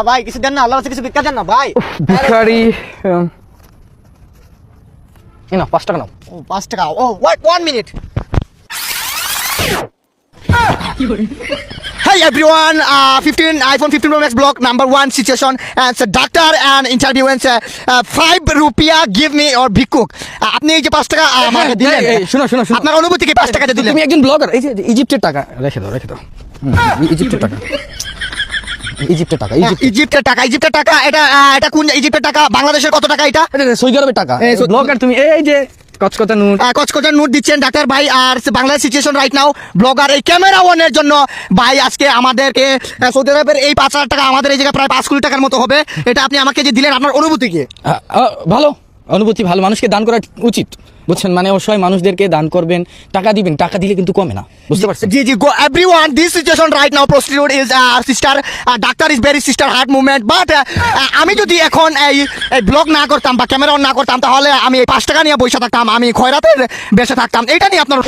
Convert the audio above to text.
ভাই কিছু দেন না, আল্লাহ কিছু ভিক্ষা দেন না ভাই। ভিখারি। না 5 টাকা নাও। ও 5 টাকা। ও wait 1 minute. Hey everyone, 15 iPhone 15 Pro Max block number 1 situation and so doctor and interview and 5 rupiah give me or bhikkhuk. আপনি এই যে 5 টাকা আমাকে দিলেন, শোনো শোনো শোনো, আপনার অনুভূতি কি 5 টাকা দিলেন? তুমি একজন ব্লগার, এই যে ইজিপ্টের টাকা রেখে দাও রেখে দাও। ইজিপ্টের টাকা, ইজিপ্টের টাকা, ইজিপ্টের টাকা এটা কোন ইজিপ্টের টাকা? বাংলাদেশের কত টাকা এটা? সৌদি আরবের টাকা। ব্লগার তুমি, এই যে কচকচা নোট, কচকচা নোট দিচ্ছেন ডাক্তার ভাই। আর Bangladesh situation right now, blogger এই ক্যামেরা ওয়ানের জন্য ভাই আজকে আমাদেরকে সৌদি আরবের এই 5,000 টাকা আমাদের এই জায়গায় প্রায় 5 কোটি টাকার মতো হবে। এটা আপনি আমাকে যে দিলেন, আপনার অনুভূতি কি? ভালো অনুভূতি, ভালো। মানুষকে দান করা উচিত, বুঝছেন? মানে অবশ্যই মানুষদেরকে দান করবেন, টাকা দিবেন, টাকা দিলে কিন্তু কমে না, বুঝতে পারছেন? জি জি, go everyone, this situation right now, prostitute is sister, doctor is very sister heart movement. But আমি যদি এখন এই ব্লগ না করতাম বা ক্যামেরা অন না করতাম, তাহলে আমি 5 টাকা নিয়ে বসে থাকতাম, আমি খয়রাতের বেঁচে থাকতাম। এইটা নিয়ে আপনার